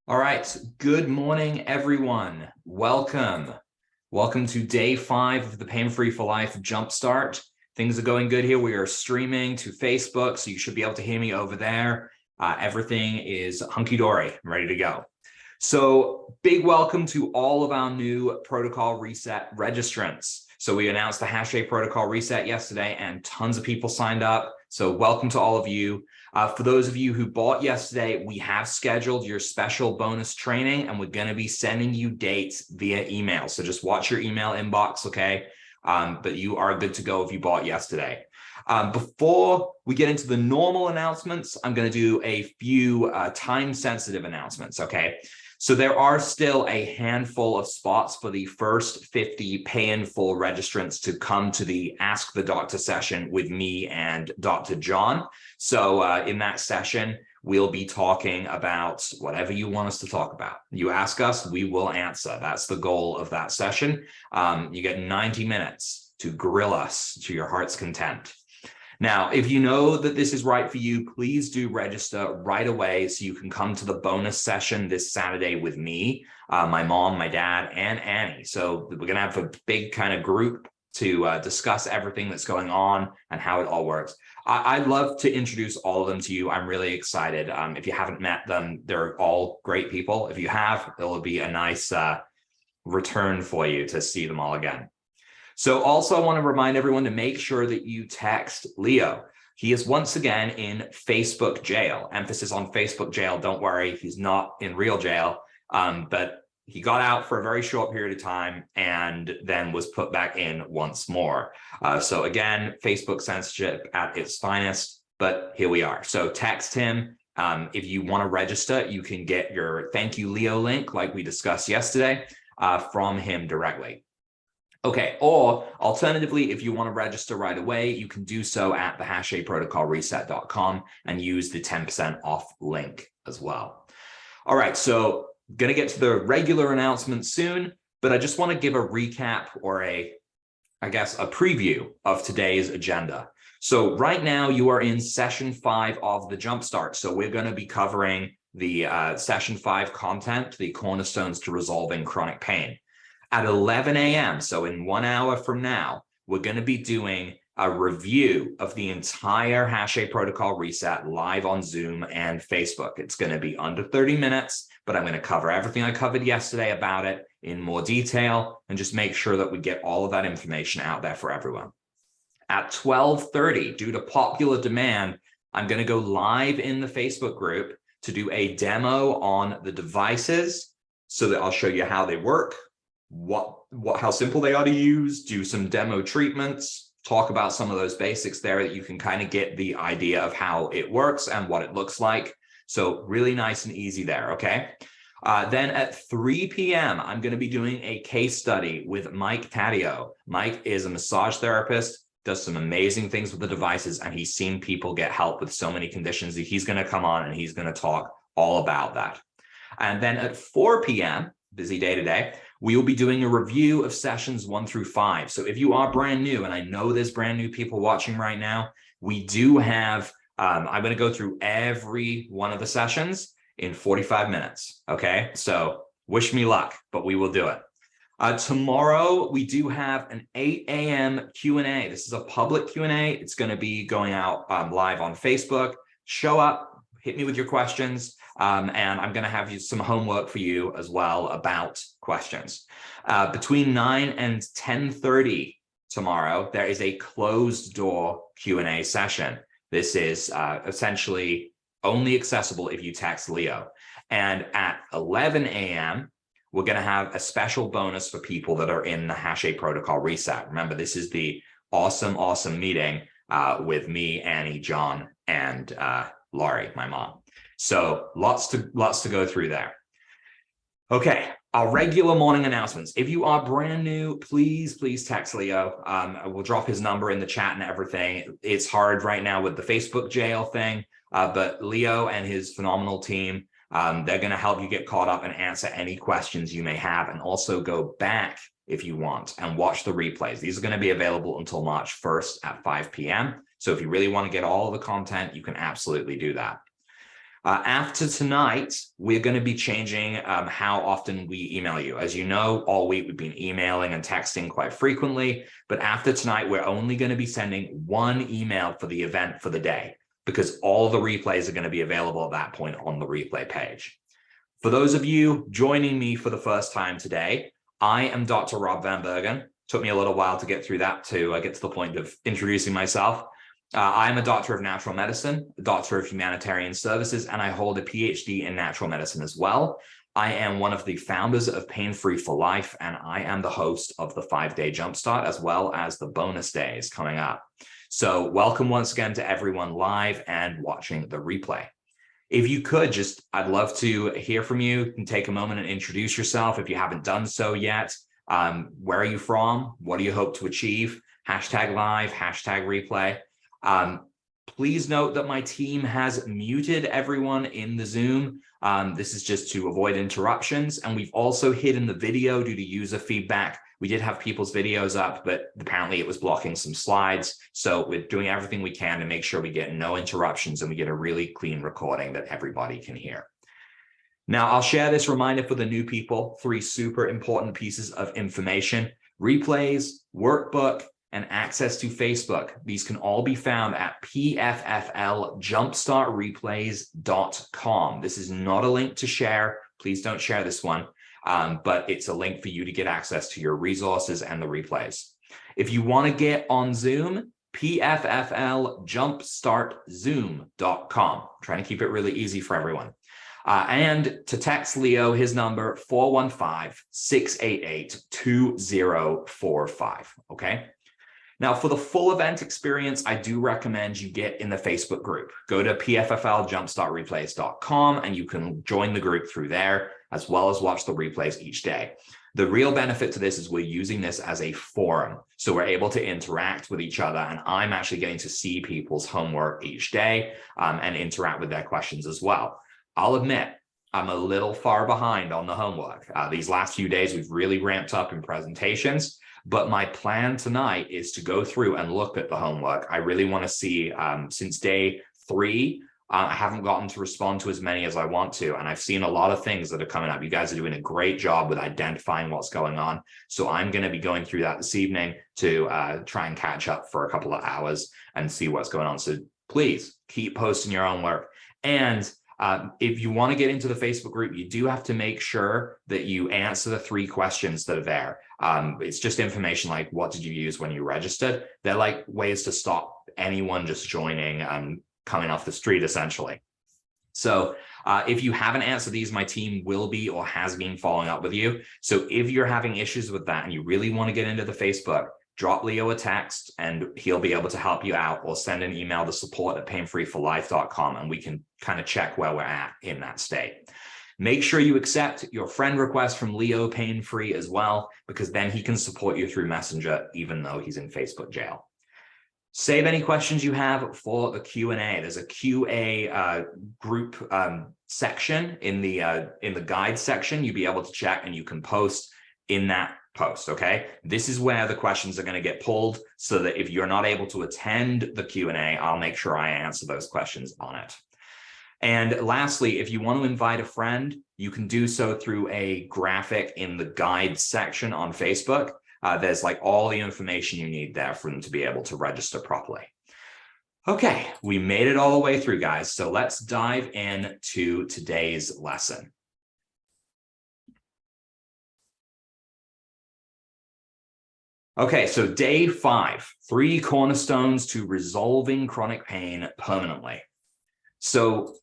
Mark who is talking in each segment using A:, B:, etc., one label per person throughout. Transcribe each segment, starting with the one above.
A: All right. Good morning, everyone. Welcome. Welcome to day 5 of the Pain-Free for Life Jumpstart. Things are going good here. We are streaming to Facebook, so you should be able to hear me over there. Everything is hunky-dory. I'm ready to go. So big welcome to all of our new protocol reset registrants. So we announced the Hache protocol reset yesterday and tons of people signed up. So welcome to all of you. For those of you who bought yesterday, we have scheduled your special bonus training and we're going to be sending you dates via email. So just watch your email inbox, okay? But you are good to go if you bought yesterday. Before we get into the normal announcements, I'm going to do a few time-sensitive announcements, okay? So there are still a handful of spots for the first 50 pay-in-full registrants to come to the Ask the Doctor session with me and Dr. John. So in that session, we'll be talking about whatever you want us to talk about. You ask us, we will answer. That's the goal of that session. You get 90 minutes to grill us to your heart's content. Now, if you know that this is right for you, please do register right away so you can come to the bonus session this Saturday with me, my mom, my dad, and Annie. So we're going to have a big kind of group to discuss everything that's going on and how it all works. I'd love to introduce all of them to you. I'm really excited. If you haven't met them, they're all great people. If you have, it'll be a nice return for you to see them all again. So also I want to remind everyone to make sure that you text Leo. He is once again in Facebook jail. Emphasis on Facebook jail. Don't worry, he's not in real jail, but he got out for a very short period of time and then was put back in once more. So again, Facebook censorship at its finest, but here we are. So text him. If you want to register, you can get your Thank You Leo link like we discussed yesterday from him directly. Okay, or alternatively, if you want to register right away, you can do so at the hacheprotocolreset.com and use the 10% off link as well. All right, so going to get to the regular announcements soon, but I just want to give a recap or a preview of today's agenda. So right now you are in session 5 of the Jumpstart. So we're going to be covering the session 5 content, the Cornerstones to Resolving Chronic Pain. At 11 a.m., so in 1 hour from now, we're going to be doing a review of the entire Hache protocol reset live on Zoom and Facebook. It's going to be under 30 minutes, but I'm going to cover everything I covered yesterday about it in more detail and just make sure that we get all of that information out there for everyone. At 12:30, due to popular demand, I'm going to go live in the Facebook group to do a demo on the devices so that I'll show you how they work, how simple they are to use, do some demo treatments, talk about some of those basics there that you can kind of get the idea of how it works and what it looks like. So really nice and easy there, okay? Then at 3 p.m., I'm going to be doing a case study with Mike Taddeo. Mike is a massage therapist, does some amazing things with the devices, and he's seen people get help with so many conditions that he's going to come on and he's going to talk all about that. And then at 4 p.m., busy day today, we will be doing a review of sessions 1 through 5. So if you are brand new, and I know there's brand new people watching right now, we do have, I'm going to go through every one of the sessions in 45 minutes. Okay. So wish me luck, but we will do it. Tomorrow, we do have an 8 a.m. Q&A. This is a public Q&A. It's going to be going out live on Facebook. Show up, hit me with your questions. And I'm going to have some homework for you as well about questions. Between 9 and 10:30 tomorrow, there is a closed door Q&A session. This is essentially only accessible if you text Leo. And at 11 a.m., we're going to have a special bonus for people that are in the Hache protocol reset. Remember, this is the awesome meeting with me, Annie, John, and Laurie, my mom. So lots to go through there. Okay, our regular morning announcements. If you are brand new, please text Leo. We'll drop his number in the chat and everything. It's hard right now with the Facebook jail thing, but Leo and his phenomenal team, they're going to help you get caught up and answer any questions you may have, and also go back if you want and watch the replays. These are going to be available until March 1st at 5 p.m. So if you really want to get all of the content, you can absolutely do that. After tonight, we're going to be changing how often we email you. As you know, all week we've been emailing and texting quite frequently, but after tonight, we're only going to be sending one email for the event for the day, because all the replays are going to be available at that point on the replay page. For those of you joining me for the first time today, I am Dr. Rob Vanbergen. Took me a little while to get through that to get to the point of introducing myself. I am a doctor of natural medicine, a doctor of humanitarian services, and I hold a PhD in natural medicine as well. I am one of the founders of Pain Free for Life, and I am the host of the 5-Day Jumpstart, as well as the bonus days coming up. So welcome once again to everyone live and watching the replay. If you could I'd love to hear from you. You can take a moment and introduce yourself if you haven't done so yet. Where are you from? What do you hope to achieve? Hashtag live, hashtag replay. Please note that my team has muted everyone in the Zoom. This is just to avoid interruptions. And we've also hidden the video due to user feedback. We did have people's videos up, but apparently it was blocking some slides. So we're doing everything we can to make sure we get no interruptions and we get a really clean recording that everybody can hear. Now, I'll share this reminder for the new people, 3 super important pieces of information: replays, workbook, and access to Facebook. These can all be found at pffljumpstartreplays.com. This is not a link to share. Please don't share this one, but it's a link for you to get access to your resources and the replays. If you want to get on Zoom, pffljumpstartzoom.com. I'm trying to keep it really easy for everyone. And to text Leo, his number, 415-688-2045, okay? Now, for the full event experience, I do recommend you get in the Facebook group. Go to pffljumpstartreplays.com and you can join the group through there, as well as watch the replays each day. The real benefit to this is we're using this as a forum. So we're able to interact with each other, and I'm actually getting to see people's homework each day and interact with their questions as well. I'll admit, I'm a little far behind on the homework. These last few days, we've really ramped up in presentations. But my plan tonight is to go through and look at the homework. I really want to see, since day 3, I haven't gotten to respond to as many as I want to. And I've seen a lot of things that are coming up. You guys are doing a great job with identifying what's going on. So I'm going to be going through that this evening to try and catch up for a couple of hours and see what's going on. So please keep posting your own work. And if you want to get into the Facebook group, you do have to make sure that you answer the 3 questions that are there. It's just information like, what did you use when you registered? They're like ways to stop anyone just joining, coming off the street, essentially. So if you haven't answered these, my team will be or has been following up with you. So if you're having issues with that and you really want to get into the Facebook, drop Leo a text and he'll be able to help you out, or send an email to support@painfreeforlife.com and we can kind of check where we're at in that state. Make sure you accept your friend request from Leo Pain Free as well, because then he can support you through Messenger, even though he's in Facebook jail. Save any questions you have for the Q&A. There's a QA group section in the guide section. You'll be able to check and you can post in that post, okay? This is where the questions are going to get pulled, so that if you're not able to attend the Q&A, I'll make sure I answer those questions on it. And lastly, if you want to invite a friend, you can do so through a graphic in the guide section on Facebook. There's like all the information you need there for them to be able to register properly. Okay, we made it all the way through, guys. So let's dive into today's lesson. Okay, so day 5, 3 cornerstones to resolving chronic pain permanently. So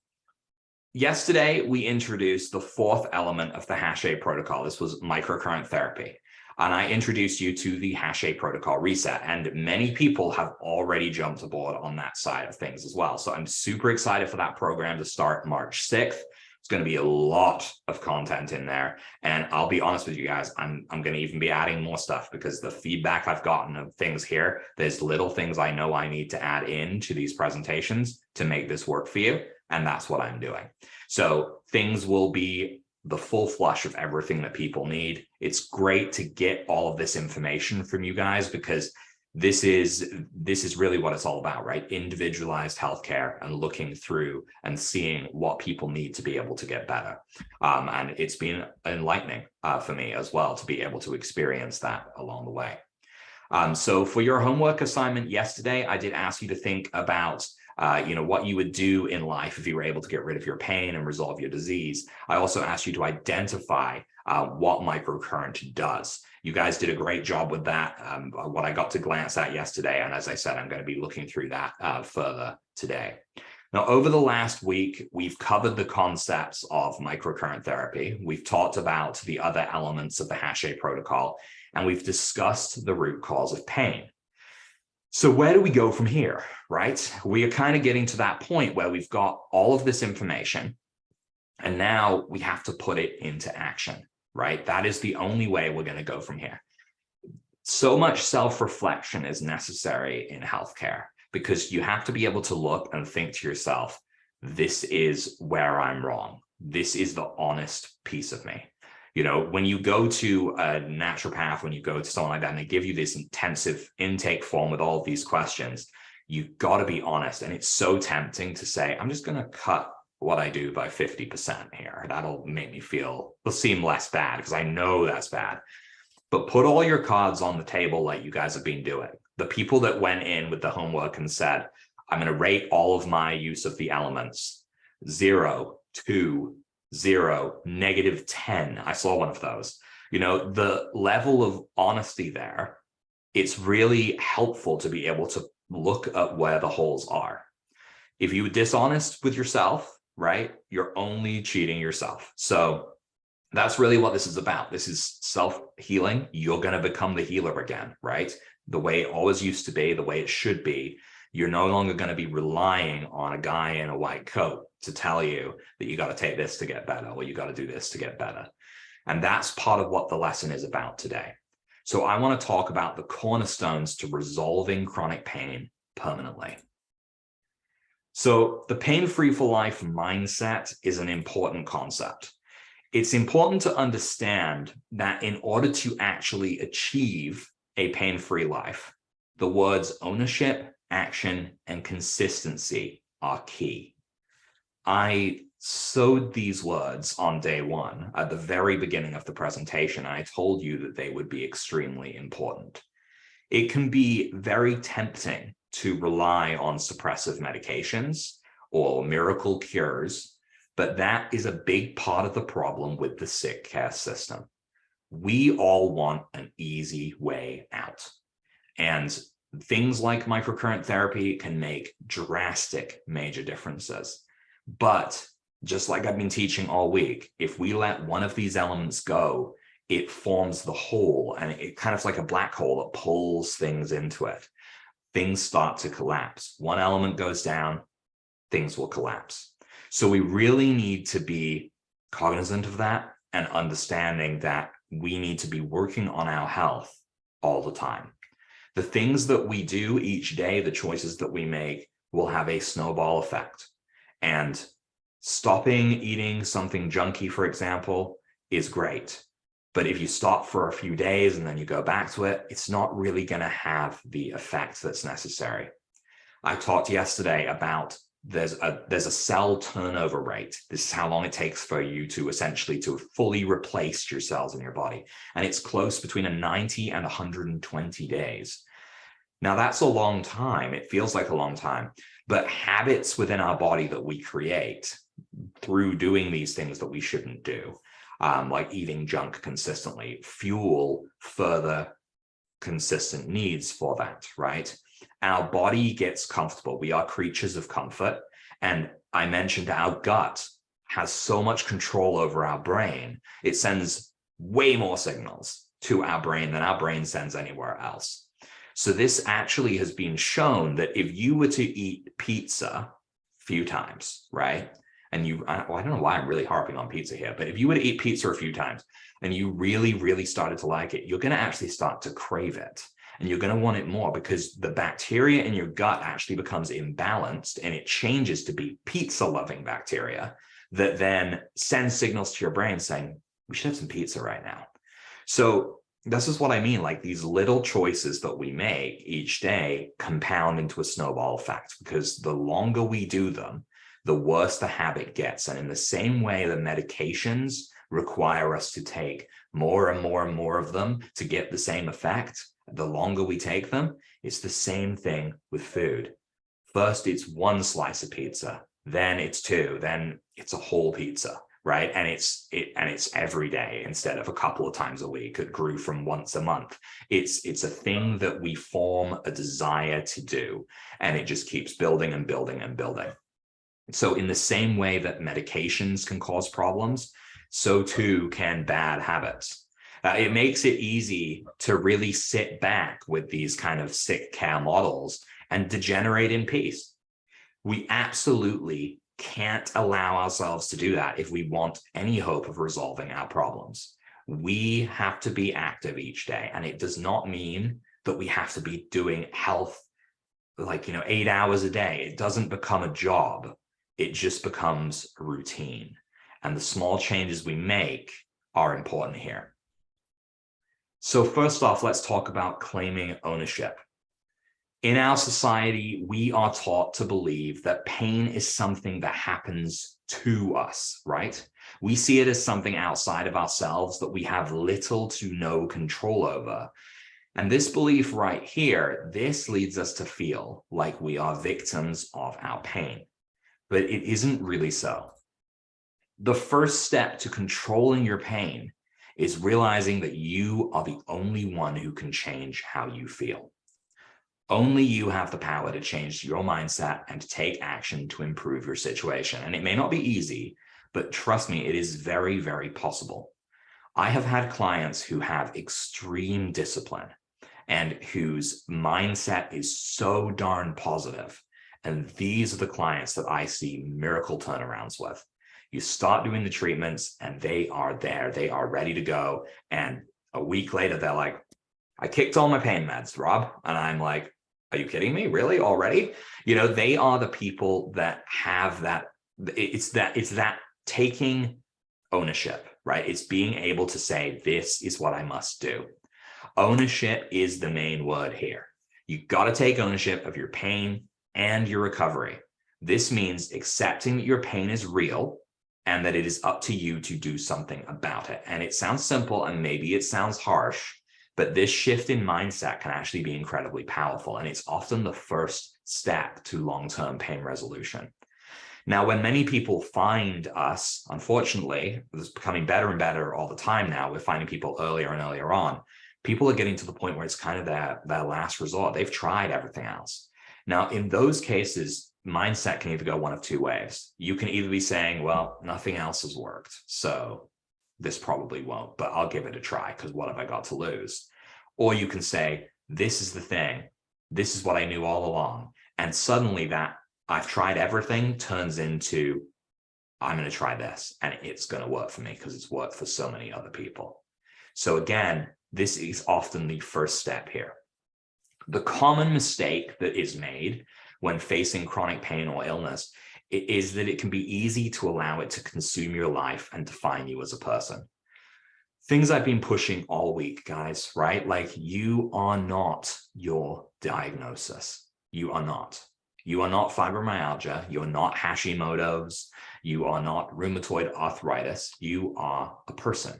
A: yesterday, we introduced the 4th element of the Hache protocol. This was microcurrent therapy. And I introduced you to the Hache protocol reset. And many people have already jumped aboard on that side of things as well. So I'm super excited for that program to start March 6th. It's going to be a lot of content in there. And I'll be honest with you guys, I'm going to even be adding more stuff, because the feedback I've gotten of things here, there's little things I know I need to add into these presentations to make this work for you. And that's what I'm doing. So things will be the full flush of everything that people need. It's great to get all of this information from you guys, because This is really what it's all about, right? Individualized healthcare and looking through and seeing what people need to be able to get better. And it's been enlightening for me as well to be able to experience that along the way. So for your homework assignment yesterday, I did ask you to think about what you would do in life if you were able to get rid of your pain and resolve your disease. I also asked you to identify what microcurrent does. You guys did a great job with that. What I got to glance at yesterday, and as I said, I'm going to be looking through that further today. Now, over the last week, we've covered the concepts of microcurrent therapy. We've talked about the other elements of the Hache protocol, and we've discussed the root cause of pain. So where do we go from here, right? We are kind of getting to that point where we've got all of this information, and now we have to put it into action, right? That is the only way we're going to go from here. So much self-reflection is necessary in healthcare because you have to be able to look and think to yourself, this is where I'm wrong. This is the honest piece of me. When you go to a naturopath, when you go to someone like that, and they give you this intensive intake form with all of these questions, you've got to be honest. And it's so tempting to say, I'm just going to cut what I do by 50% here. That'll make me it'll seem less bad because I know that's bad. But put all your cards on the table like you guys have been doing. The people that went in with the homework and said, I'm going to rate all of my use of the elements 0, 2, 0, -10. I saw one of those. The level of honesty there, it's really helpful to be able to look at where the holes are. If you're dishonest with yourself, right, you're only cheating yourself. So that's really what this is about. This is self-healing. You're going to become the healer again, right? The way it always used to be, the way it should be. You're no longer going to be relying on a guy in a white coat to tell you that you got to take this to get better, or you got to do this to get better. And that's part of what the lesson is about today. So I want to talk about the cornerstones to resolving chronic pain permanently. So the pain-free for life mindset is an important concept. It's important to understand that in order to actually achieve a pain-free life, the words ownership, action, and consistency are key. I sowed these words on day one at the very beginning of the presentation. I told you that they would be extremely important. It can be very tempting to rely on suppressive medications or miracle cures, but that is a big part of the problem with the sick care system. We all want an easy way out. And things like microcurrent therapy can make drastic major differences. But just like I've been teaching all week, if we let one of these elements go, it forms the whole, and it kind of like a black hole that pulls things into it. Things start to collapse. One element goes down, things will collapse. So we really need to be cognizant of that and understanding that we need to be working on our health all the time. The things that we do each day, the choices that we make, will have a snowball effect. And stopping eating something junky, for example, is great. But if you stop for a few days and then you go back to it, it's not really going to have the effect that's necessary. I talked yesterday about there's a cell turnover rate. This is how long it takes for you to essentially to fully replace your cells in your body. And it's close between 90 and 120 days. Now, that's a long time. It feels like a long time. But habits within our body that we create through doing these things that we shouldn't do, like eating junk consistently, fuel further consistent needs for that, right? Our body gets comfortable. We are creatures of comfort. And I mentioned our gut has so much control over our brain. It sends way more signals to our brain than our brain sends anywhere else. So this actually has been shown that if you were to eat pizza a few times, right? And I don't know why I'm really harping on pizza here, but if you were to eat pizza a few times and you really, really started to like it, you're going to actually start to crave it. And you're going to want it more because the bacteria in your gut actually becomes imbalanced and it changes to be pizza-loving bacteria that then sends signals to your brain saying, we should have some pizza right now. So This is what I mean. Like these little choices that we make each day compound into a snowball effect, because the longer we do them, the worse the habit gets. And in the same way that medications require us to take more and more and more of them to get the same effect, the longer we take them, it's the same thing with food. First, it's one slice of pizza, then it's two, then it's a whole pizza. Right. And it's every day instead of a couple of times a week. It grew from once a month. It's a thing that we form a desire to do, and it just keeps building and building and building. So in the same way that medications can cause problems, so too can bad habits. It makes it easy to really sit back with these kind of sick care models and degenerate in peace. We absolutely can't allow ourselves to do that if we want any hope of resolving our problems. We have to be active each day. And it does not mean that we have to be doing health like, 8 hours a day. It doesn't become a job. It just becomes a routine. And the small changes we make are important here. So first off, let's talk about claiming ownership. In our society, we are taught to believe that pain is something that happens to us, right? We see it as something outside of ourselves that we have little to no control over. And this belief right here, this leads us to feel like we are victims of our pain. But it isn't really so. The first step to controlling your pain is realizing that you are the only one who can change how you feel. Only you have the power to change your mindset and to take action to improve your situation. And it may not be easy, but trust me, it is very, very possible. I have had clients who have extreme discipline and whose mindset is so darn positive. And these are the clients that I see miracle turnarounds with. You start doing the treatments and they are there, they are ready to go. And a week later, they're like, I kicked all my pain meds, Rob. And I'm like, are you kidding me? Really? Already? They are the people that have that. It's that taking ownership, right? It's being able to say, this is what I must do. Ownership is the main word here. You got to take ownership of your pain and your recovery. This means accepting that your pain is real and that it is up to you to do something about it. And it sounds simple and maybe it sounds harsh, but this shift in mindset can actually be incredibly powerful. And it's often the first step to long-term pain resolution. Now, when many people find us, unfortunately, it's becoming better and better all the time now. We're finding people earlier and earlier on. People are getting to the point where it's kind of their last resort. They've tried everything else. Now, in those cases, mindset can either go one of two ways. You can either be saying, well, nothing else has worked, so this probably won't, but I'll give it a try because what have I got to lose? Or you can say, this is the thing. This is what I knew all along. And suddenly that I've tried everything turns into, I'm going to try this and it's going to work for me because it's worked for so many other people. So again, this is often the first step here. The common mistake that is made when facing chronic pain or illness is that it can be easy to allow it to consume your life and define you as a person. Things I've been pushing all week, guys, right? Like, you are not your diagnosis. You are not. You are not fibromyalgia. You are not Hashimoto's. You are not rheumatoid arthritis. You are a person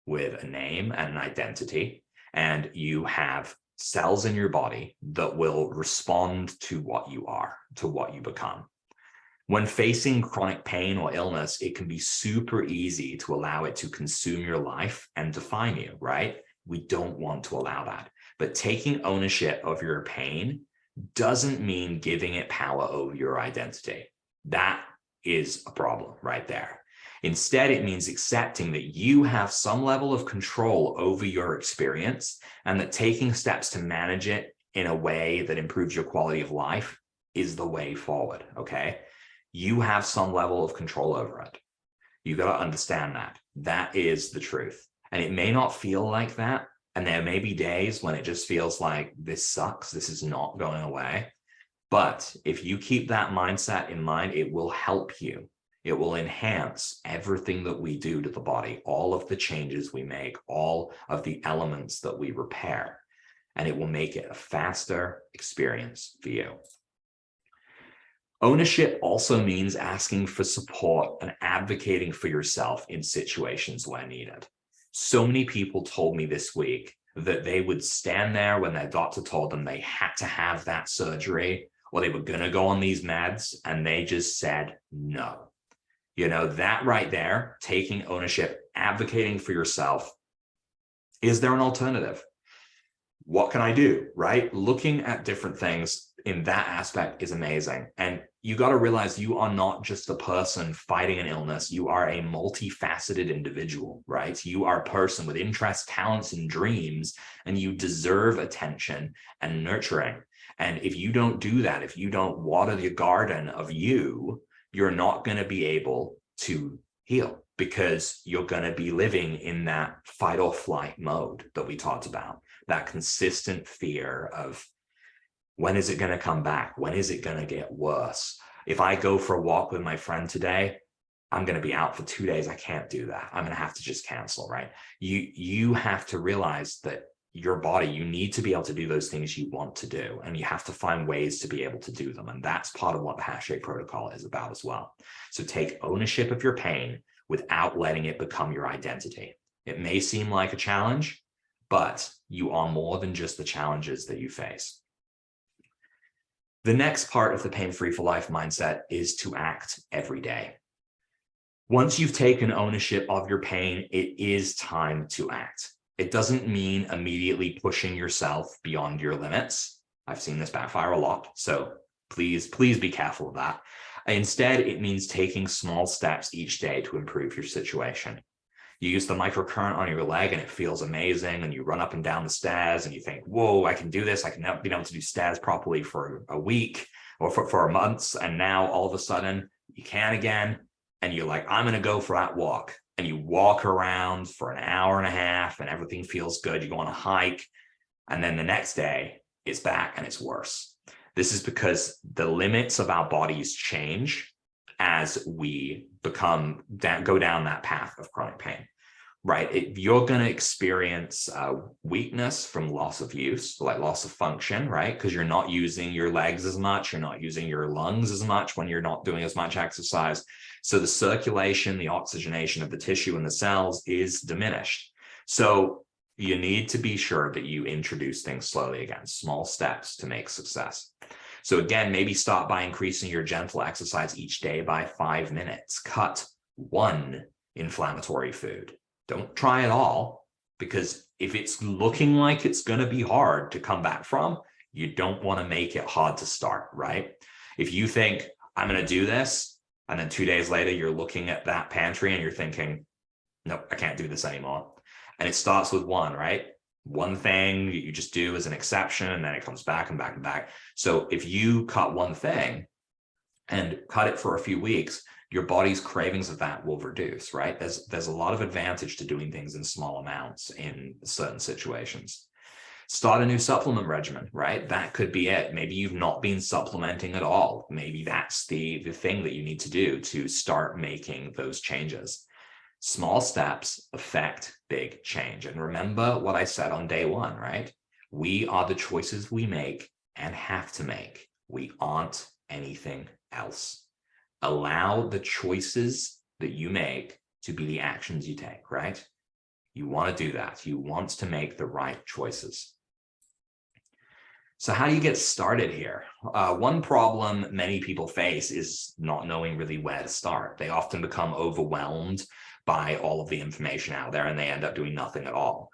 A: with a name and an identity, and you have cells in your body that will respond to what you are, to what you become. When facing chronic pain or illness, it can be super easy to allow it to consume your life and define you, right? We don't want to allow that. But taking ownership of your pain doesn't mean giving it power over your identity. That is a problem right there. Instead, it means accepting that you have some level of control over your experience and that taking steps to manage it in a way that improves your quality of life is the way forward, okay? You have some level of control over it. You got to understand that. That is the truth. And it may not feel like that. And there may be days when it just feels like this sucks. This is not going away. But if you keep that mindset in mind, it will help you. It will enhance everything that we do to the body, all of the changes we make, all of the elements that we repair, and it will make it a faster experience for you. Ownership also means asking for support and advocating for yourself in situations where needed. So many people told me this week that they would stand there when their doctor told them they had to have that surgery or they were going to go on these meds, and they just said no. You know, that right there, taking ownership, advocating for yourself. Is there an alternative? What can I do, right? Looking at different things in that aspect is amazing. And you got to realize you are not just a person fighting an illness. You are a multifaceted individual, right? You are a person with interests, talents, and dreams, and you deserve attention and nurturing. And if you don't do that, if you don't water the garden of you, you're not going to be able to heal, because you're going to be living in that fight or flight mode that we talked about, that consistent fear of, when is it going to come back? When is it going to get worse? If I go for a walk with my friend today, I'm going to be out for 2 days. I can't do that. I'm going to have to just cancel, right? You have to realize that your body, you need to be able to do those things you want to do, and you have to find ways to be able to do them. And that's part of what the Hache protocol is about as well. So take ownership of your pain without letting it become your identity. It may seem like a challenge, but you are more than just the challenges that you face. The next part of the pain-free for life mindset is to act every day. Once you've taken ownership of your pain, it is time to act. It doesn't mean immediately pushing yourself beyond your limits. I've seen this backfire a lot, so please be careful of that. Instead, it means taking small steps each day to improve your situation. You use the microcurrent on your leg and it feels amazing, and you run up and down the stairs and you think, whoa, I can do this. I can never be able to do stairs properly for a week or for a month. And now all of a sudden you can again. And you're like, I'm going to go for that walk. And you walk around for an hour and a half and everything feels good. You go on a hike. And then the next day it's back and it's worse. This is because the limits of our bodies change as we go down that path of chronic pain, right? You're going to experience weakness from loss of use, like loss of function, right? Because you're not using your legs as much, you're not using your lungs as much when you're not doing as much exercise. So the circulation, the oxygenation of the tissue and the cells is diminished. So you need to be sure that you introduce things slowly again, small steps to make success. So again, maybe start by increasing your gentle exercise each day by 5 minutes. Cut one inflammatory food. Don't try it all, because if it's looking like it's going to be hard to come back from, you don't want to make it hard to start, right? If you think, I'm going to do this, and then 2 days later, you're looking at that pantry and you're thinking, nope, I can't do this anymore. And it starts with one, right? One thing you just do as an exception, and then it comes back and back and back. So if you cut one thing and cut it for a few weeks, your body's cravings of that will reduce, right? There's a lot of advantage to doing things in small amounts in certain situations. Start a new supplement regimen, right? That could be it. Maybe you've not been supplementing at all. Maybe that's the thing that you need to do to start making those changes. Small steps affect big change. And remember what I said on day one, right? We are the choices we make and have to make. We aren't anything else. Allow the choices that you make to be the actions you take, right? You want to do that. You want to make the right choices. So how do you get started here? One problem many people face is not knowing really where to start. They often become overwhelmed by all of the information out there, and they end up doing nothing at all.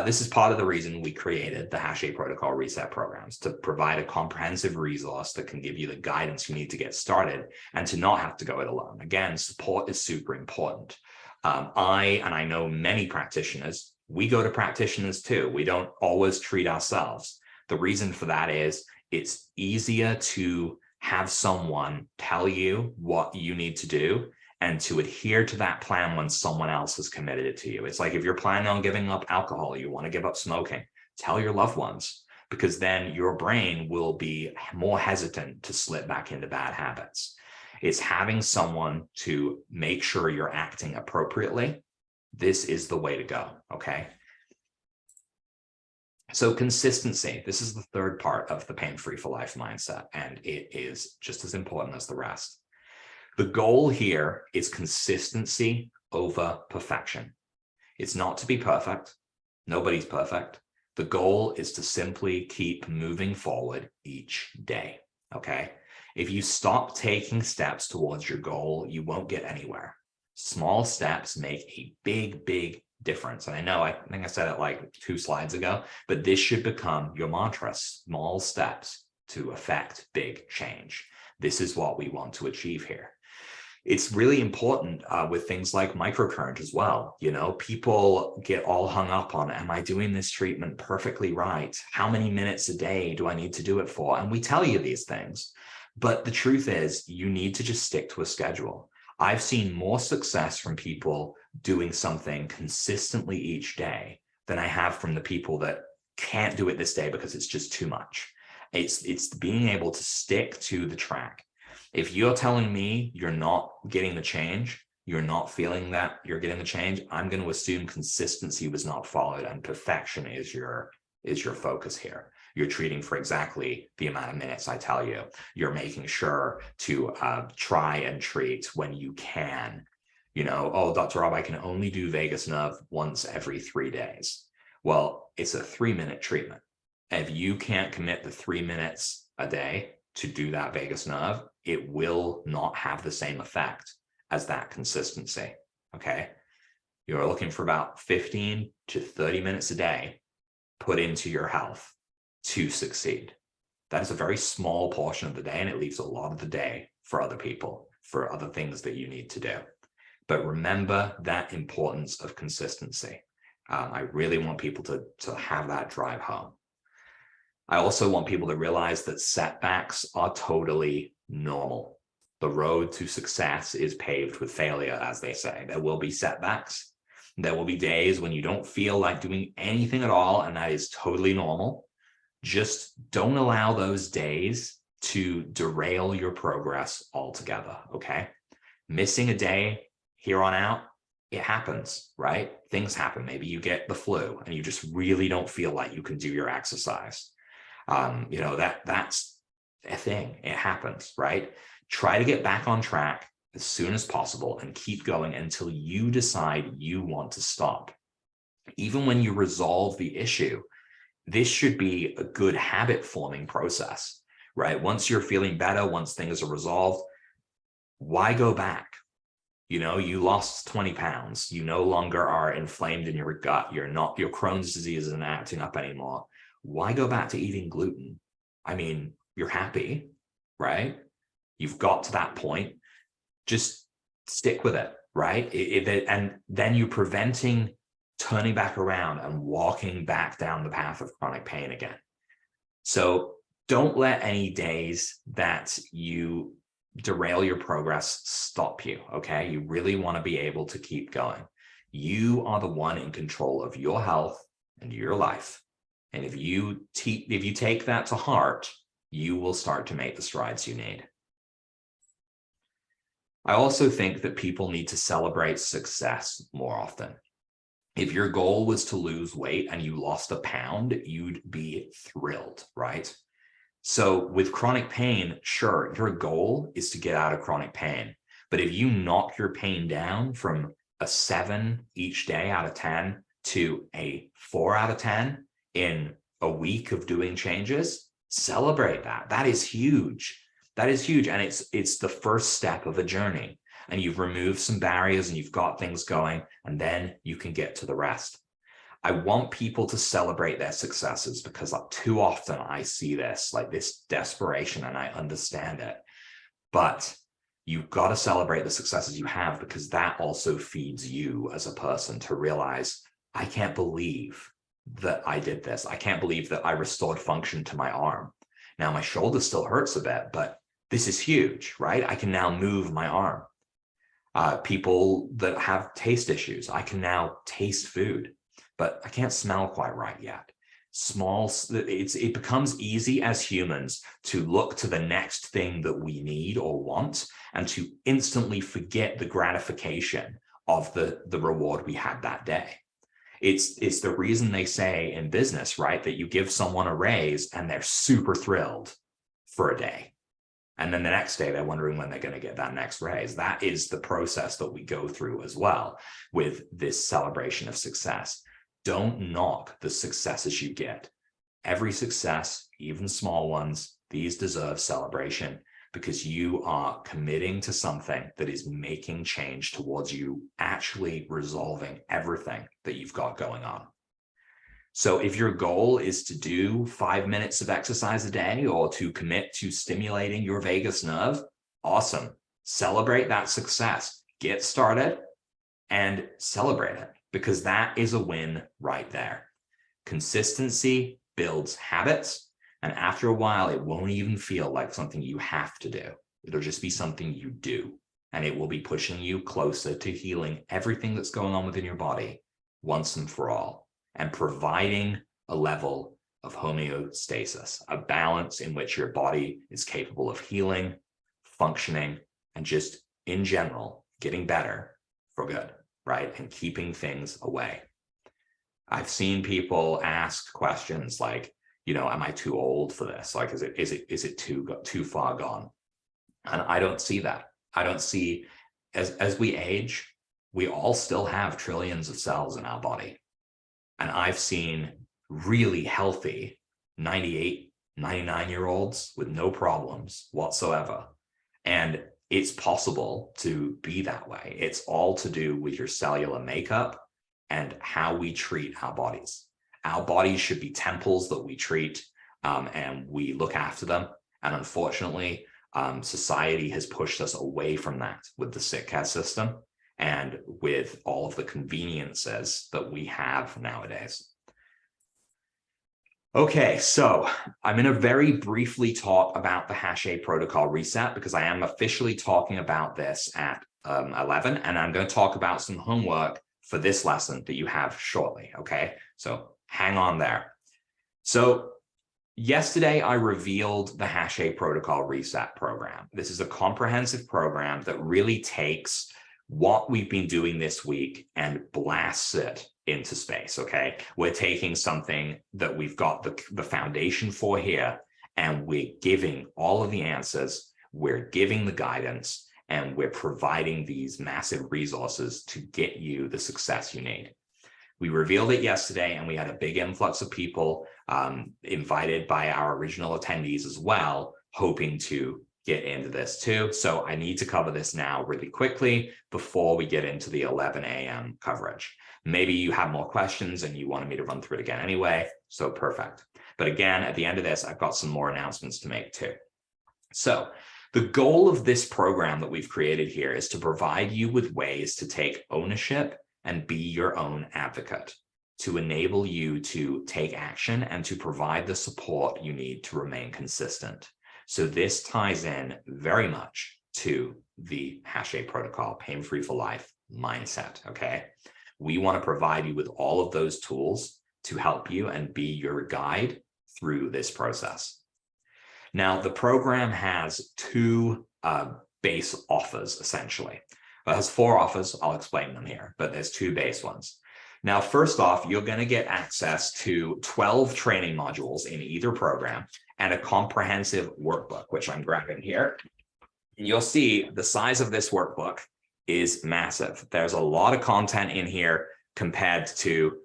A: This is part of the reason we created the Hache Protocol Reset programs, to provide a comprehensive resource that can give you the guidance you need to get started and to not have to go it alone. Again, support is super important. I know many practitioners, we go to practitioners too. We don't always treat ourselves. The reason for that is it's easier to have someone tell you what you need to do and to adhere to that plan when someone else has committed it to you. It's like if you're planning on giving up alcohol, you want to give up smoking, tell your loved ones, because then your brain will be more hesitant to slip back into bad habits. It's having someone to make sure you're acting appropriately. This is the way to go, okay? So consistency, this is the third part of the pain-free for life mindset, and it is just as important as the rest. The goal here is consistency over perfection. It's not to be perfect. Nobody's perfect. The goal is to simply keep moving forward each day, okay? If you stop taking steps towards your goal, you won't get anywhere. Small steps make a big, big difference. And I know, I think I said it like 2 slides ago, but this should become your mantra: small steps to affect big change. This is what we want to achieve here. It's really important with things like microcurrent as well. You know, people get all hung up on, am I doing this treatment perfectly right? How many minutes a day do I need to do it for? And we tell you these things, but the truth is you need to just stick to a schedule. I've seen more success from people doing something consistently each day than I have from the people that can't do it this day because it's just too much. It's being able to stick to the track. If you're telling me you're not getting the change, you're not feeling that you're getting the change, I'm going to assume consistency was not followed and perfection is your focus here. You're treating for exactly the amount of minutes I tell you. You're making sure to try and treat when you can. You know, oh, Dr. Rob, I can only do vagus nerve once every 3 days. Well, it's a 3-minute treatment. If you can't commit the 3 minutes a day to do that vagus nerve, it will not have the same effect as that consistency, okay? You're looking for about 15 to 30 minutes a day put into your health to succeed. That is a very small portion of the day, and it leaves a lot of the day for other people, for other things that you need to do. But remember that importance of consistency. I really want people to have that drive home. I also want people to realize that setbacks are totally normal. The road to success is paved with failure, as they say. There will be setbacks. There will be days when you don't feel like doing anything at all, and that is totally normal. Just don't allow those days to derail your progress altogether, okay? Missing a day here on out, it happens, right? Things happen. Maybe you get the flu and you just really don't feel like you can do your exercise. You know, that's a thing. It happens, right? Try to get back on track as soon as possible and keep going until you decide you want to stop. Even when you resolve the issue, this should be a good habit forming process, right? Once you're feeling better, once things are resolved, why go back? You know, you lost 20 pounds. You no longer are inflamed in your gut. Your Crohn's disease isn't acting up anymore. Why go back to eating gluten? I mean, you're happy, right? You've got to that point. Just stick with it, right? And then you're preventing turning back around and walking back down the path of chronic pain again. So don't let any days that you derail your progress stop you, okay? You really want to be able to keep going. You are the one in control of your health and your life. And if you take that to heart, you will start to make the strides you need. I also think that people need to celebrate success more often. If your goal was to lose weight and you lost a pound, you'd be thrilled, right? So with chronic pain, sure, your goal is to get out of chronic pain. But if you knock your pain down from a 7 each day out of 10 to a 4 out of 10 in a week of doing changes, celebrate that. That is huge. That is huge. And it's the first step of a journey. And you've removed some barriers and you've got things going, and then you can get to the rest. I want people to celebrate their successes because like too often I see this, like this desperation, and I understand it. But you've got to celebrate the successes you have, because that also feeds you as a person to realize, I can't believe that I did this. I can't believe that I restored function to my arm. Now my shoulder still hurts a bit, but this is huge, right? I can now move my arm. People that have taste issues, I can now taste food, but I can't smell quite right yet. it becomes easy as humans to look to the next thing that we need or want and to instantly forget the gratification of the reward we had that day. It's the reason they say in business, right, that you give someone a raise and they're super thrilled for a day. And then the next day, they're wondering when they're going to get that next raise. That is the process that we go through as well with this celebration of success. Don't knock the successes you get. Every success, even small ones, these deserve celebration because you are committing to something that is making change towards you actually resolving everything that you've got going on. So if your goal is to do 5 minutes of exercise a day or to commit to stimulating your vagus nerve, awesome. Celebrate that success. Get started and celebrate it because that is a win right there. Consistency builds habits. And after a while, it won't even feel like something you have to do. It'll just be something you do. And it will be pushing you closer to healing everything that's going on within your body once and for all, and providing a level of homeostasis, a balance in which your body is capable of healing, functioning, and just in general, getting better for good, right? And keeping things away. I've seen people ask questions like, am I too old for this? Like, is it too far gone? And I don't see that. I don't see, as we age, we all still have trillions of cells in our body. And I've seen really healthy 98, 99-year-olds with no problems whatsoever. And it's possible to be that way. It's all to do with your cellular makeup and how we treat our bodies. Our bodies should be temples that we treat and we look after them. And unfortunately, society has pushed us away from that with the sick care system and with all of the conveniences that we have nowadays. Okay, so I'm going to very briefly talk about the Hache protocol reset because I am officially talking about this at 11, and I'm going to talk about some homework for this lesson that you have shortly, okay? So hang on there. So yesterday, I revealed the Hache protocol reset program. This is a comprehensive program that really takes what we've been doing this week and blasts it into space, okay? We're taking something that we've got the foundation for here, and we're giving all of the answers, we're giving the guidance, and we're providing these massive resources to get you the success you need. We revealed it yesterday, and we had a big influx of people invited by our original attendees as well, hoping to get into this too. So I need to cover this now really quickly before we get into the 11 a.m. coverage. Maybe you have more questions and you wanted me to run through it again anyway, so perfect. But again, at the end of this, I've got some more announcements to make too. So the goal of this program that we've created here is to provide you with ways to take ownership and be your own advocate, to enable you to take action and to provide the support you need to remain consistent. So this ties in very much to the Hache protocol, pain-free for life mindset, okay? We want to provide you with all of those tools to help you and be your guide through this process. Now, the program has two base offers, essentially. It has 4 offers. I'll explain them here, but there's 2 base ones. Now, first off, you're going to get access to 12 training modules in either program and a comprehensive workbook, which I'm grabbing here. You'll see the size of this workbook is massive. There's a lot of content in here compared to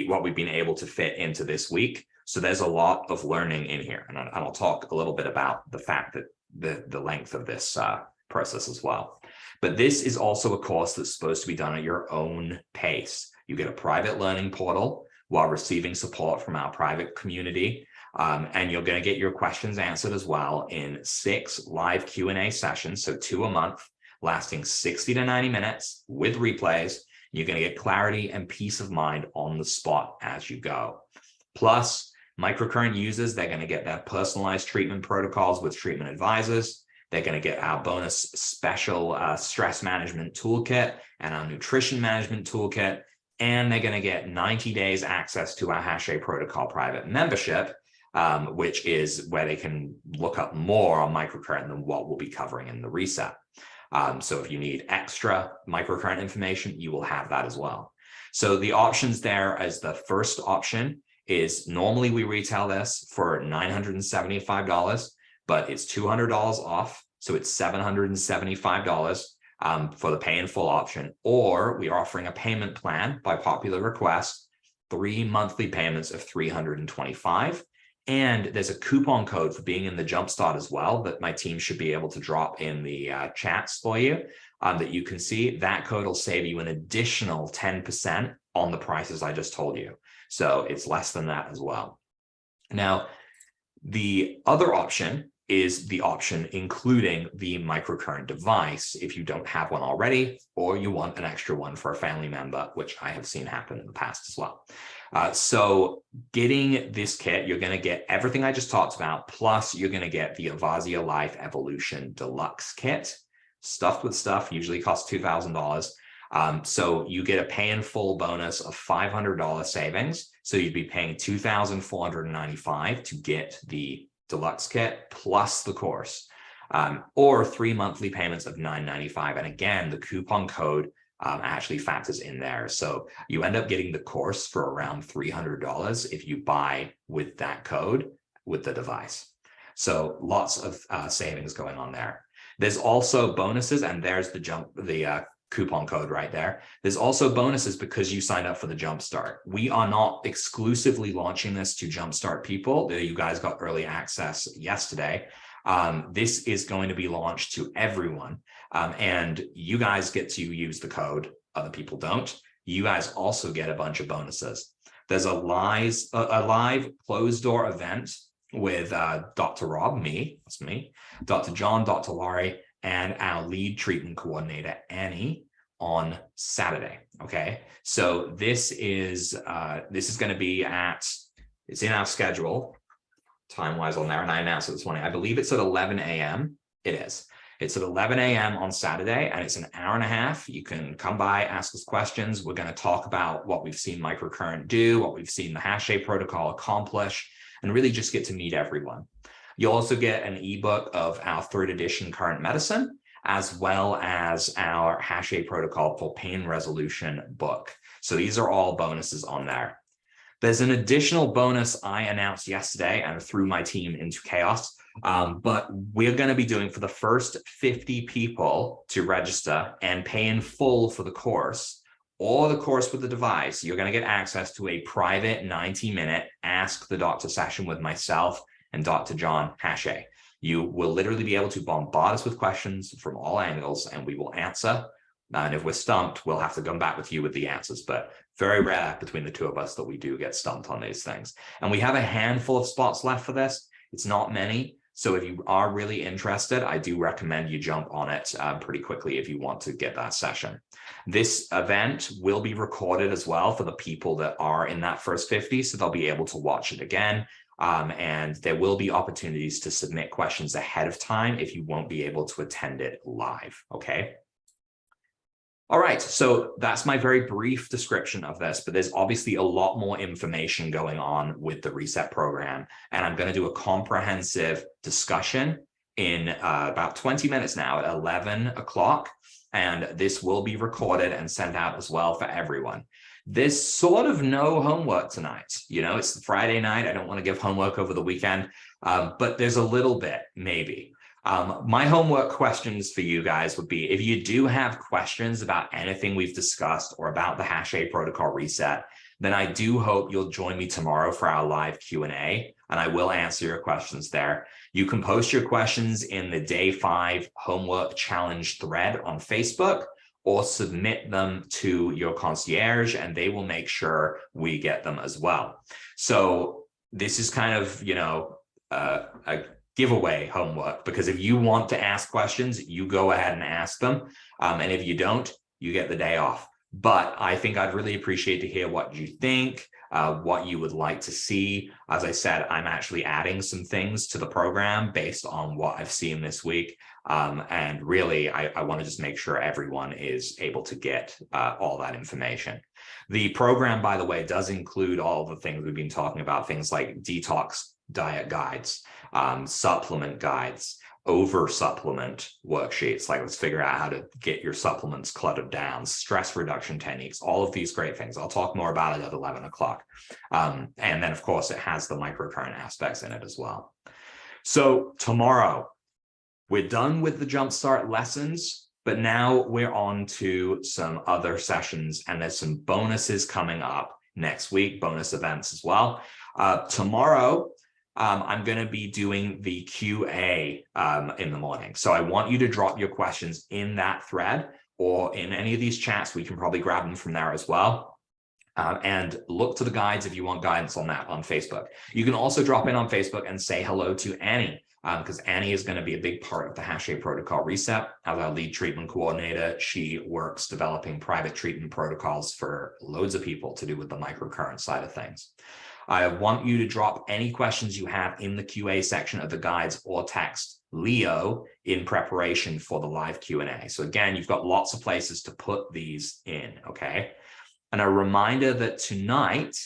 A: what we've been able to fit into this week. So there's a lot of learning in here. And I'll talk a little bit about the fact that the length of this process as well. But this is also a course that's supposed to be done at your own pace. You get a private learning portal while receiving support from our private community. And you're going to get your questions answered as well in 6 live Q&A sessions, so 2 a month, lasting 60 to 90 minutes with replays. You're going to get clarity and peace of mind on the spot as you go. Plus, microcurrent users, they're going to get their personalized treatment protocols with treatment advisors. They're going to get our bonus special stress management toolkit and our nutrition management toolkit. and they're going to get 90 days access to our Hache protocol private membership, which is where they can look up more on microcurrent than what we'll be covering in the reset. So if you need extra microcurrent information, you will have that as well. So the options there, as the first option, is normally we retail this for $975, but it's $200 off. So it's $775 for the pay in full option, or we are offering a payment plan by popular request, 3 monthly payments of $325. And there's a coupon code for being in the Jumpstart as well that my team should be able to drop in the chats for you that you can see. That code will save you an additional 10% on the prices I just told you. So it's less than that as well. Now, the other option is the option including the microcurrent device if you don't have one already, or you want an extra one for a family member, which I have seen happen in the past as well. So getting this kit, you're going to get everything I just talked about, plus you're going to get the Avazia Life Evolution Deluxe Kit, stuffed with stuff, usually costs $2,000. So you get a pay in full bonus of $500 savings. So you'd be paying $2,495 to get the deluxe kit plus the course, or 3 monthly payments of $995. And again, the coupon code actually factors in there. So you end up getting the course for around $300 if you buy with that code with the device. So lots of savings going on there. There's also bonuses, and there's the coupon code right there. There's also bonuses because you signed up for the Jumpstart. We are not exclusively launching this to Jumpstart people. You guys got early access yesterday. This is going to be launched to everyone. And you guys get to use the code. Other people don't. You guys also get a bunch of bonuses. There's a live closed door event with Dr. Rob, that's me, Dr. John, Dr. Laurie, and our lead treatment coordinator, Annie, on Saturday. Okay, so this is going to be it's in our schedule, time-wise on there, and I announced it this morning. I believe it's at 11 a.m. It is. It's at 11 a.m. on Saturday, and it's an hour and a half. You can come by, ask us questions. We're going to talk about what we've seen microcurrent do, what we've seen the Hache protocol accomplish, and really just get to meet everyone. You'll also get an ebook of our 3rd edition current medicine, as well as our Hache protocol for pain resolution book. So these are all bonuses on there. There's an additional bonus I announced yesterday and threw my team into chaos, but we're going to be doing for the first 50 people to register and pay in full for the course, or the course with the device. You're going to get access to a private 90-minute Ask the Doctor session with myself and Dr. John Hache. You will literally be able to bombard us with questions from all angles, and we will answer. And if we're stumped, we'll have to come back with you with the answers. But very rare between the two of us that we do get stumped on these things. And we have a handful of spots left for this. It's not many. So if you are really interested, I do recommend you jump on it pretty quickly if you want to get that session. This event will be recorded as well for the people that are in that first 50, so they'll be able to watch it again. And there will be opportunities to submit questions ahead of time if you won't be able to attend it live, okay? All right, so that's my very brief description of this, but there's obviously a lot more information going on with the Reset program, and I'm going to do a comprehensive discussion in about 20 minutes now at 11 o'clock, and this will be recorded and sent out as well for everyone. There's sort of no homework tonight. You know, it's Friday night. I don't want to give homework over the weekend, but there's a little bit, maybe. My homework questions for you guys would be, if you do have questions about anything we've discussed or about the Hache protocol reset, then I do hope you'll join me tomorrow for our live Q&A, and I will answer your questions there. You can post your questions in the Day 5 Homework Challenge thread on Facebook, or submit them to your concierge, and they will make sure we get them as well. So this is kind of, you know, a giveaway homework, because if you want to ask questions, you go ahead and ask them. And if you don't, you get the day off. But I think I'd really appreciate to hear what you think, what you would like to see. As I said, I'm actually adding some things to the program based on what I've seen this week. And really, I want to just make sure everyone is able to get all that information. The program, by the way, does include all the things we've been talking about, things like detox diet guides, supplement guides, over supplement worksheets, like let's figure out how to get your supplements cluttered down, stress reduction techniques, all of these great things. I'll talk more about it at 11 o'clock. And then, of course, it has the microcurrent aspects in it as well. So tomorrow, we're done with the Jumpstart lessons, but now we're on to some other sessions, and there's some bonuses coming up next week, bonus events as well. Tomorrow, I'm going to be doing the QA in the morning. So I want you to drop your questions in that thread or in any of these chats. We can probably grab them from there as well. And look to the guides if you want guidance on that on Facebook. You can also drop in on Facebook and say hello to Annie, because Annie is going to be a big part of the Hache protocol reset. As our lead treatment coordinator, she works developing private treatment protocols for loads of people to do with the microcurrent side of things. I want you to drop any questions you have in the QA section of the guides or text Leo in preparation for the live Q&A. So again, you've got lots of places to put these in, okay? And a reminder that tonight,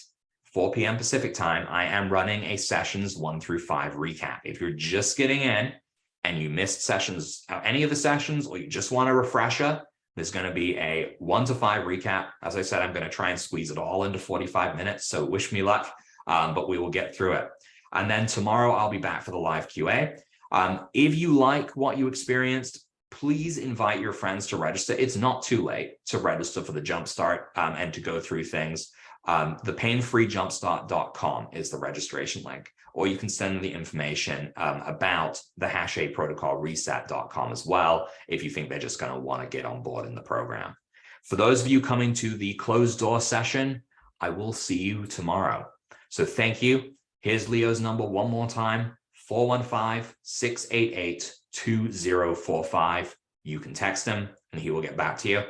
A: 4 p.m. Pacific time, I am running a sessions 1 through 5 recap. If you're just getting in and you missed sessions, any of the sessions, or you just want a refresher, there's going to be a 1 to 5 recap. As I said, I'm going to try and squeeze it all into 45 minutes. So wish me luck, but we will get through it. And then tomorrow I'll be back for the live QA. If you like what you experienced, please invite your friends to register. It's not too late to register for the Jumpstart and to go through things. The painfreejumpstart.com is the registration link, or you can send the information about the Hache protocol reset.com as well, if you think they're just going to want to get on board in the program. For those of you coming to the closed door session, I will see you tomorrow. So thank you. Here's Leo's number one more time, 415-688-2045. You can text him and he will get back to you.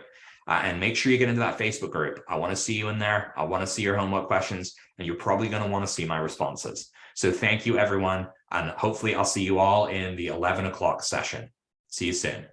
A: And make sure you get into that Facebook group. I want to see you in there. I want to see your homework questions, and you're probably going to want to see my responses. So thank you, everyone. And hopefully I'll see you all in the 11 o'clock session. See you soon.